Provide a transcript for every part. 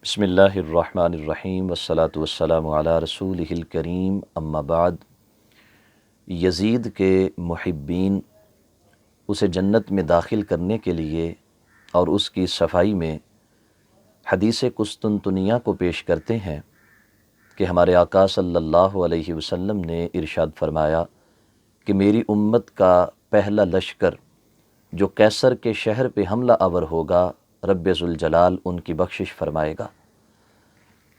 بسم اللہ الرحمن الرحیم والصلاة والسلام علی رسولہ الکریم اما بعد۔ یزید کے محبین اسے جنت میں داخل کرنے کے لیے اور اس کی صفائی میں حدیث قسطنطنیہ کو پیش کرتے ہیں کہ ہمارے آقا صلی اللہ علیہ وسلم نے ارشاد فرمایا کہ میری امت کا پہلا لشکر جو قیصر کے شہر پہ حملہ آور ہوگا، رب ذوالجلال ان کی بخشش فرمائے گا۔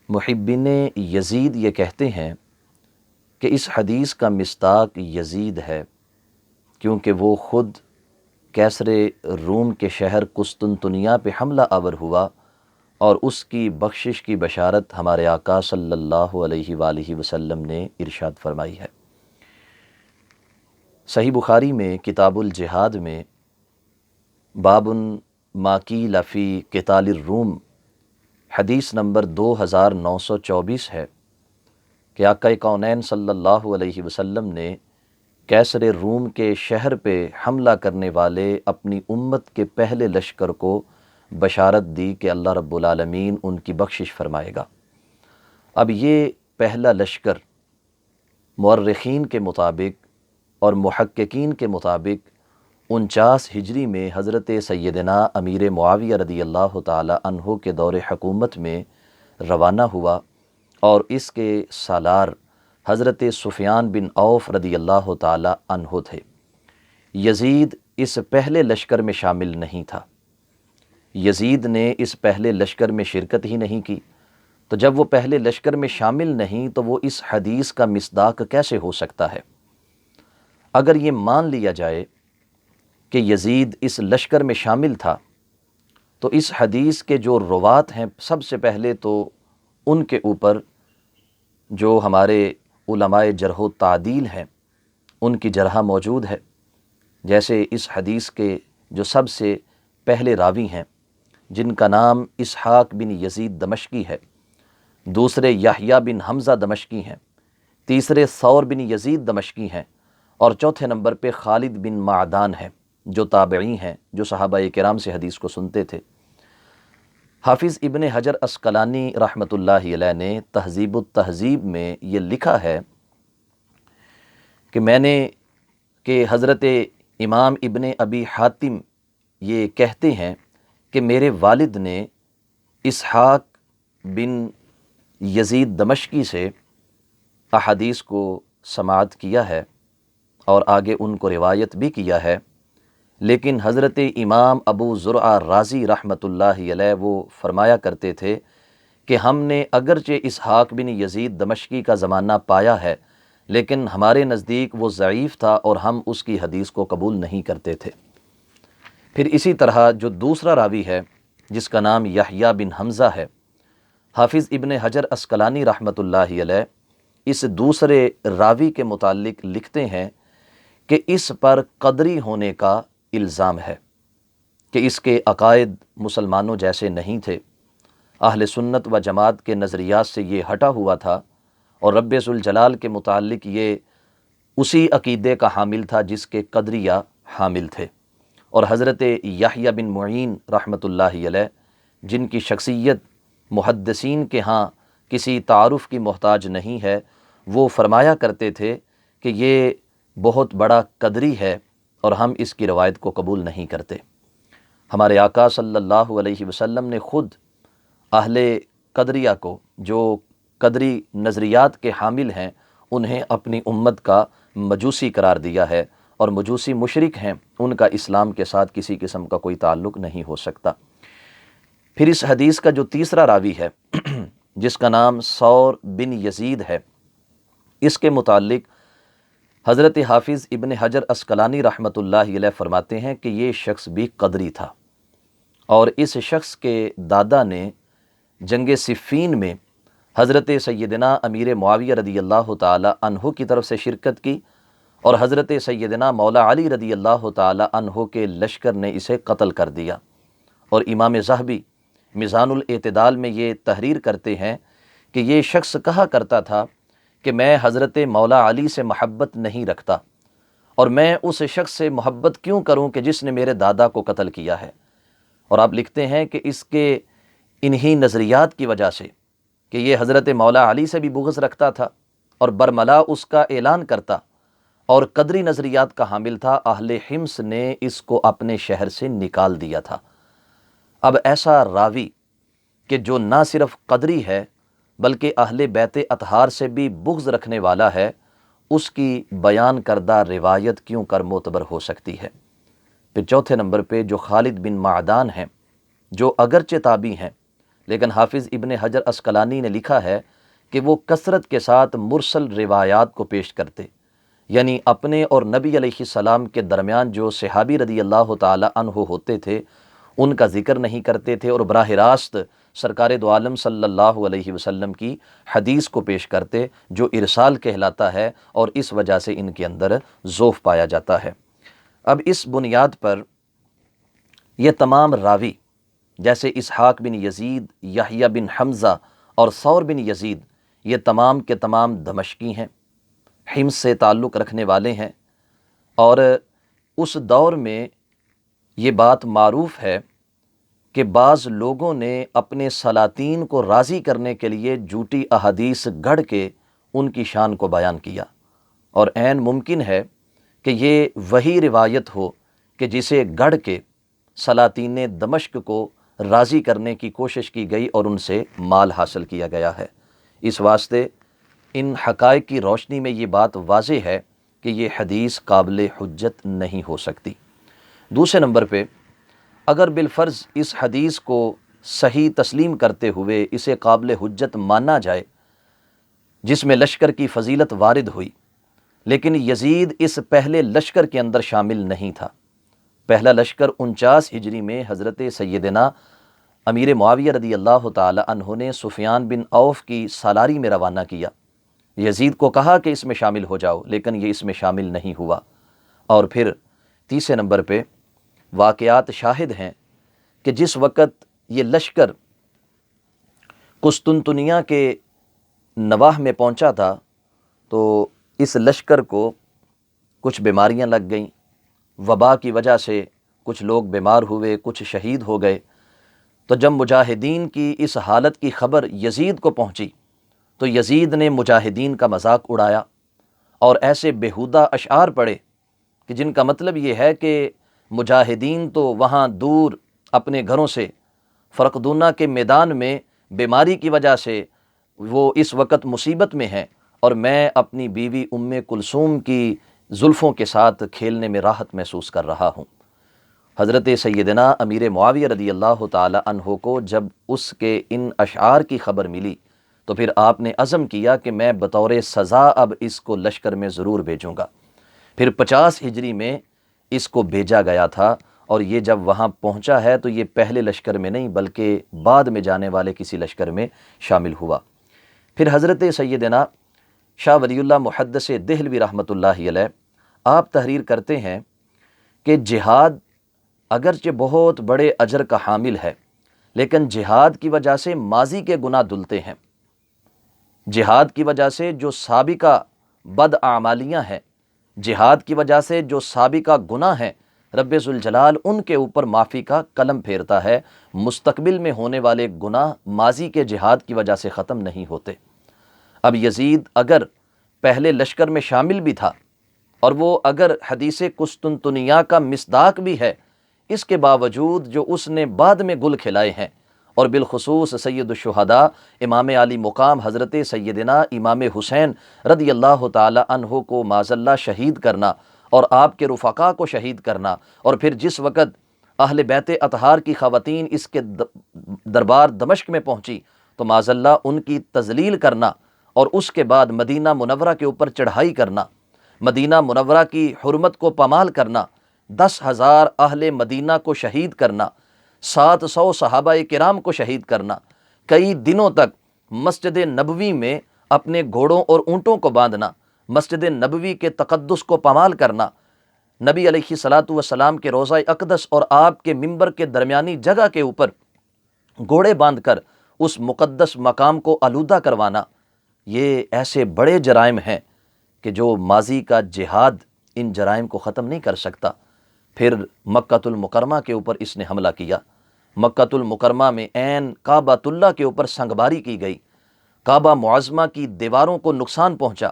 محبین یزید یہ کہتے ہیں کہ اس حدیث کا مصداق یزید ہے، کیونکہ وہ خود قیصر روم کے شہر قسطنطنیہ پہ حملہ آور ہوا اور اس کی بخشش کی بشارت ہمارے آقا صلی اللہ علیہ وآلہ وسلم نے ارشاد فرمائی ہے۔ صحیح بخاری میں کتاب الجہاد میں باب ما قیل فی قتال الروم حدیث نمبر 2924 ہے کہ آقا کونین صلی اللہ علیہ وسلم نے قیصر روم کے شہر پہ حملہ کرنے والے اپنی امت کے پہلے لشکر کو بشارت دی کہ اللہ رب العالمین ان کی بخشش فرمائے گا۔ اب یہ پہلا لشکر مورخین کے مطابق اور محققین کے مطابق 49 ہجری میں حضرت سیدنا امیر معاویہ رضی اللہ تعالی عنہ کے دور حکومت میں روانہ ہوا، اور اس کے سالار حضرت سفیان بن عوف رضی اللہ تعالی عنہ تھے۔ یزید اس پہلے لشکر میں شامل نہیں تھا، یزید نے اس پہلے لشکر میں شرکت ہی نہیں کی، تو جب وہ پہلے لشکر میں شامل نہیں تو وہ اس حدیث کا مصداق کیسے ہو سکتا ہے؟ اگر یہ مان لیا جائے کہ یزید اس لشکر میں شامل تھا تو اس حدیث کے جو روات ہیں، سب سے پہلے تو ان کے اوپر جو ہمارے علماء جرح و تعدیل ہیں ان کی جرح موجود ہے۔ جیسے اس حدیث کے جو سب سے پہلے راوی ہیں جن کا نام اسحاق بن یزید دمشقی ہے، دوسرے یحییٰ بن حمزہ دمشقی ہیں، تیسرے ثور بن یزید دمشقی ہیں، اور چوتھے نمبر پہ خالد بن معدان ہیں جو تابعی ہیں، جو صحابہ کرام سے حدیث کو سنتے تھے۔ حافظ ابن حجر عسقلانی رحمۃ اللہ علیہ نے تہذیب التہذیب میں یہ لکھا ہے کہ حضرت امام ابن ابی حاتم یہ کہتے ہیں کہ میرے والد نے اسحاق بن یزید دمشقی سے احادیث کو سماعت کیا ہے اور آگے ان کو روایت بھی کیا ہے، لیکن حضرت امام ابو زرعہ رازی رحمۃ اللہ علیہ وہ فرمایا کرتے تھے کہ ہم نے اگرچہ اسحاق بن یزید دمشقی کا زمانہ پایا ہے، لیکن ہمارے نزدیک وہ ضعیف تھا اور ہم اس کی حدیث کو قبول نہیں کرتے تھے۔ پھر اسی طرح جو دوسرا راوی ہے جس کا نام یحییٰ بن حمزہ ہے، حافظ ابن حجر عسقلانی رحمۃ اللہ علیہ اس دوسرے راوی کے متعلق لکھتے ہیں کہ اس پر قدری ہونے کا الزام ہے کہ اس کے عقائد مسلمانوں جیسے نہیں تھے، اہل سنت و جماعت کے نظریات سے یہ ہٹا ہوا تھا، اور رب ذوالجلال کے متعلق یہ اسی عقیدے کا حامل تھا جس کے قدریہ حامل تھے۔ اور حضرت یحییٰ بن معین رحمۃ اللہ علیہ جن کی شخصیت محدثین کے ہاں کسی تعارف کی محتاج نہیں ہے، وہ فرمایا کرتے تھے کہ یہ بہت بڑا قدری ہے اور ہم اس کی روایت کو قبول نہیں کرتے۔ ہمارے آقا صلی اللہ علیہ وسلم نے خود اہل قدریہ کو، جو قدری نظریات کے حامل ہیں، انہیں اپنی امت کا مجوسی قرار دیا ہے، اور مجوسی مشرک ہیں، ان کا اسلام کے ساتھ کسی قسم کا کوئی تعلق نہیں ہو سکتا۔ پھر اس حدیث کا جو تیسرا راوی ہے جس کا نام ثور بن یزید ہے، اس کے متعلق حضرت حافظ ابن حجر عسقلانی رحمۃ اللہ علیہ فرماتے ہیں کہ یہ شخص بھی قدری تھا، اور اس شخص کے دادا نے جنگ صفین میں حضرت سیدنا امیر معاویہ رضی اللہ تعالی عنہ کی طرف سے شرکت کی، اور حضرت سیدنا مولا علی رضی اللہ تعالی عنہ کے لشکر نے اسے قتل کر دیا۔ اور امام ذہبی میزان الاعتدال میں یہ تحریر کرتے ہیں کہ یہ شخص کہا کرتا تھا کہ میں حضرت مولا علی سے محبت نہیں رکھتا، اور میں اس شخص سے محبت کیوں کروں کہ جس نے میرے دادا کو قتل کیا ہے۔ اور آپ لکھتے ہیں کہ اس کے انہی نظریات کی وجہ سے کہ یہ حضرت مولا علی سے بھی بغض رکھتا تھا اور برملا اس کا اعلان کرتا اور قدری نظریات کا حامل تھا، اہل حمص نے اس کو اپنے شہر سے نکال دیا تھا۔ اب ایسا راوی کہ جو نہ صرف قدری ہے بلکہ اہل بیت اطہار سے بھی بغض رکھنے والا ہے، اس کی بیان کردہ روایت کیوں کر معتبر ہو سکتی ہے؟ پھر چوتھے نمبر پہ جو خالد بن معدان ہیں، جو اگرچہ تابعی ہیں لیکن حافظ ابن حجر عسقلانی نے لکھا ہے کہ وہ کثرت کے ساتھ مرسل روایات کو پیش کرتے، یعنی اپنے اور نبی علیہ السلام کے درمیان جو صحابی رضی اللہ تعالی عنہ ہوتے تھے ان کا ذکر نہیں کرتے تھے، اور براہ راست سرکار دو عالم صلی اللہ علیہ وسلم کی حدیث کو پیش کرتے جو ارسال کہلاتا ہے، اور اس وجہ سے ان کے اندر ضعف پایا جاتا ہے۔ اب اس بنیاد پر یہ تمام راوی جیسے اسحاق بن یزید، یحییٰ بن حمزہ اور ثور بن یزید، یہ تمام کے تمام دمشقی ہیں، حمص سے تعلق رکھنے والے ہیں، اور اس دور میں یہ بات معروف ہے کہ بعض لوگوں نے اپنے سلاطین کو راضی کرنے کے لیے جھوٹی احادیث گھڑ کے ان کی شان کو بیان کیا، اور عین ممکن ہے کہ یہ وہی روایت ہو کہ جسے گھڑ کے سلاطین دمشق کو راضی کرنے کی کوشش کی گئی اور ان سے مال حاصل کیا گیا ہے۔ اس واسطے ان حقائق کی روشنی میں یہ بات واضح ہے کہ یہ حدیث قابل حجت نہیں ہو سکتی۔ دوسرے نمبر پہ اگر بالفرض اس حدیث کو صحیح تسلیم کرتے ہوئے اسے قابل حجت مانا جائے جس میں لشکر کی فضیلت وارد ہوئی، لیکن یزید اس پہلے لشکر کے اندر شامل نہیں تھا۔ پہلا لشکر 49 ہجری میں حضرت سیدنا امیر معاویہ رضی اللہ تعالی عنہ نے سفیان بن عوف کی سالاری میں روانہ کیا، یزید کو کہا کہ اس میں شامل ہو جاؤ، لیکن یہ اس میں شامل نہیں ہوا۔ اور پھر تیسرے نمبر پہ واقعات شاہد ہیں کہ جس وقت یہ لشکر قسطنطنیہ کے نواح میں پہنچا تھا تو اس لشکر کو کچھ بیماریاں لگ گئیں، وبا کی وجہ سے کچھ لوگ بیمار ہوئے، کچھ شہید ہو گئے۔ تو جب مجاہدین کی اس حالت کی خبر یزید کو پہنچی تو یزید نے مجاہدین کا مذاق اڑایا اور ایسے بیہودہ اشعار پڑھے کہ جن کا مطلب یہ ہے کہ مجاہدین تو وہاں دور اپنے گھروں سے فرقدونہ کے میدان میں بیماری کی وجہ سے وہ اس وقت مصیبت میں ہیں، اور میں اپنی بیوی ام کلثوم کی زلفوں کے ساتھ کھیلنے میں راحت محسوس کر رہا ہوں۔ حضرت سیدنا امیر معاویہ رضی اللہ تعالی عنہ کو جب اس کے ان اشعار کی خبر ملی تو پھر آپ نے عزم کیا کہ میں بطور سزا اب اس کو لشکر میں ضرور بھیجوں گا۔ پھر 50 ہجری میں اس کو بھیجا گیا تھا، اور یہ جب وہاں پہنچا ہے تو یہ پہلے لشکر میں نہیں بلکہ بعد میں جانے والے کسی لشکر میں شامل ہوا۔ پھر حضرت سیدنا شاہ ولی اللہ محدث دہلوی رحمۃ اللہ علیہ آپ تحریر کرتے ہیں کہ جہاد اگرچہ بہت بڑے اجر کا حامل ہے، لیکن جہاد کی وجہ سے ماضی کے گناہ دھلتے ہیں۔ جہاد کی وجہ سے جو سابقہ بد اعمالیاں ہیں، جہاد کی وجہ سے جو سابقہ گناہ ہیں، رب ذوالجلال ان کے اوپر معافی کا قلم پھیرتا ہے۔ مستقبل میں ہونے والے گناہ ماضی کے جہاد کی وجہ سے ختم نہیں ہوتے۔ اب یزید اگر پہلے لشکر میں شامل بھی تھا اور وہ اگر حدیث قسطنطنیہ کا مصداق بھی ہے، اس کے باوجود جو اس نے بعد میں گل کھلائے ہیں، اور بالخصوص سید الشہداء امام علی مقام حضرت سیدنا امام حسین رضی اللہ تعالی عنہ کو معاذ اللہ شہید کرنا اور آپ کے رفقا کو شہید کرنا، اور پھر جس وقت اہل بیت اطہار کی خواتین اس کے دربار دمشق میں پہنچی تو معاذ اللہ ان کی تذلیل کرنا، اور اس کے بعد مدینہ منورہ کے اوپر چڑھائی کرنا، مدینہ منورہ کی حرمت کو پامال کرنا، 10,000 اہل مدینہ کو شہید کرنا، 700 صحابہ کرام کو شہید کرنا، کئی دنوں تک مسجد نبوی میں اپنے گھوڑوں اور اونٹوں کو باندھنا، مسجد نبوی کے تقدس کو پامال کرنا، نبی علیہ الصلاۃ والسلام کے روضہ اقدس اور آپ کے منبر کے درمیانی جگہ کے اوپر گھوڑے باندھ کر اس مقدس مقام کو آلودہ کروانا، یہ ایسے بڑے جرائم ہیں کہ جو ماضی کا جہاد ان جرائم کو ختم نہیں کر سکتا۔ پھر مکۃ المکرمہ کے اوپر اس نے حملہ کیا، مکۃ المکرمہ میں عین کعبۃ اللہ کے اوپر سنگباری کی گئی، کعبہ معظمہ کی دیواروں کو نقصان پہنچا،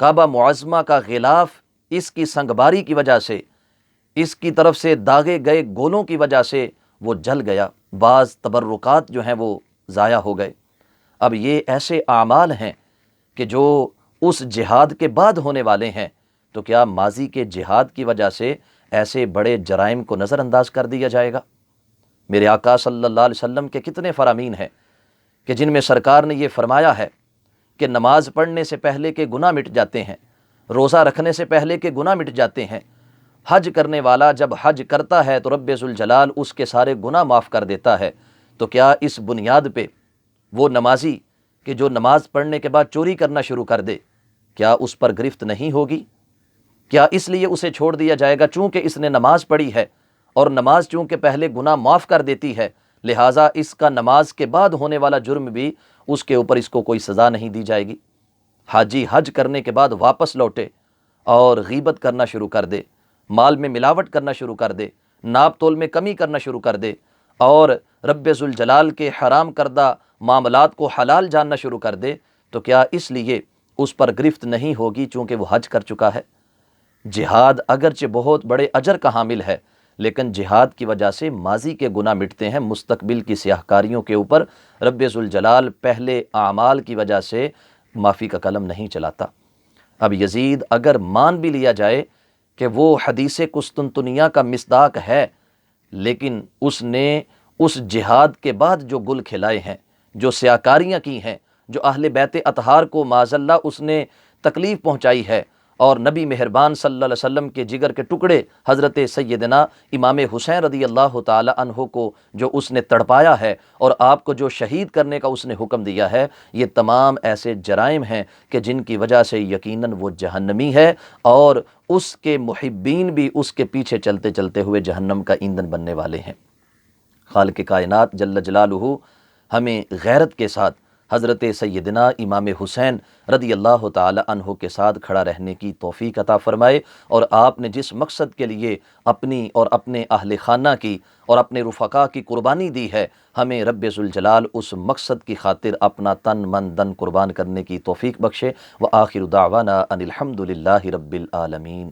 کعبہ معظمہ کا غلاف اس کی سنگباری کی وجہ سے، اس کی طرف سے داغے گئے گولوں کی وجہ سے وہ جل گیا، بعض تبرکات جو ہیں وہ ضائع ہو گئے۔ اب یہ ایسے اعمال ہیں کہ جو اس جہاد کے بعد ہونے والے ہیں، تو کیا ماضی کے جہاد کی وجہ سے ایسے بڑے جرائم کو نظر انداز کر دیا جائے گا؟ میرے آقا صلی اللہ علیہ وسلم کے کتنے فرامین ہیں کہ جن میں سرکار نے یہ فرمایا ہے کہ نماز پڑھنے سے پہلے کے گناہ مٹ جاتے ہیں، روزہ رکھنے سے پہلے کے گناہ مٹ جاتے ہیں، حج کرنے والا جب حج کرتا ہے تو رب ذوالجلال اس کے سارے گناہ معاف کر دیتا ہے۔ تو کیا اس بنیاد پہ وہ نمازی کہ جو نماز پڑھنے کے بعد چوری کرنا شروع کر دے، کیا اس پر گرفت نہیں ہوگی؟ کیا اس لیے اسے چھوڑ دیا جائے گا چونکہ اس نے نماز پڑھی ہے، اور نماز چونکہ پہلے گناہ معاف کر دیتی ہے، لہٰذا اس کا نماز کے بعد ہونے والا جرم بھی اس کے اوپر اس کو کوئی سزا نہیں دی جائے گی؟ حاجی حج کرنے کے بعد واپس لوٹے اور غیبت کرنا شروع کر دے، مال میں ملاوٹ کرنا شروع کر دے، ناپ تول میں کمی کرنا شروع کر دے، اور رب ذوالجلال کے حرام کردہ معاملات کو حلال جاننا شروع کر دے، تو کیا اس لیے اس پر گرفت نہیں ہوگی چونکہ وہ حج کر چکا ہے؟ جہاد اگرچہ بہت بڑے اجر کا حامل ہے، لیکن جہاد کی وجہ سے ماضی کے گناہ مٹتے ہیں، مستقبل کی سیاہ کاریوں کے اوپر رب ذوالجلال پہلے اعمال کی وجہ سے معافی کا قلم نہیں چلاتا۔ اب یزید اگر مان بھی لیا جائے کہ وہ حدیث قسطنطنیہ کا مصداق ہے، لیکن اس نے اس جہاد کے بعد جو گل کھلائے ہیں، جو سیاکاریاں کی ہیں، جو اہل بیت اطہار کو معاذ اللہ اس نے تکلیف پہنچائی ہے، اور نبی مہربان صلی اللہ علیہ وسلم کے جگر کے ٹکڑے حضرت سیدنا امام حسین رضی اللہ تعالی عنہ کو جو اس نے تڑپایا ہے، اور آپ کو جو شہید کرنے کا اس نے حکم دیا ہے، یہ تمام ایسے جرائم ہیں کہ جن کی وجہ سے یقیناً وہ جہنمی ہے، اور اس کے محبین بھی اس کے پیچھے چلتے چلتے ہوئے جہنم کا ایندھن بننے والے ہیں۔ خالق کائنات جل جلالہ ہمیں غیرت کے ساتھ حضرت سیدنا امام حسین رضی اللہ تعالی عنہ کے ساتھ کھڑا رہنے کی توفیق عطا فرمائے، اور آپ نے جس مقصد کے لیے اپنی اور اپنے اہل خانہ کی اور اپنے رفقا کی قربانی دی ہے، ہمیں رب ذوالجلال اس مقصد کی خاطر اپنا تن من دن قربان کرنے کی توفیق بخشے۔ وآخر دعوانا ان الحمد للہ رب العالمین۔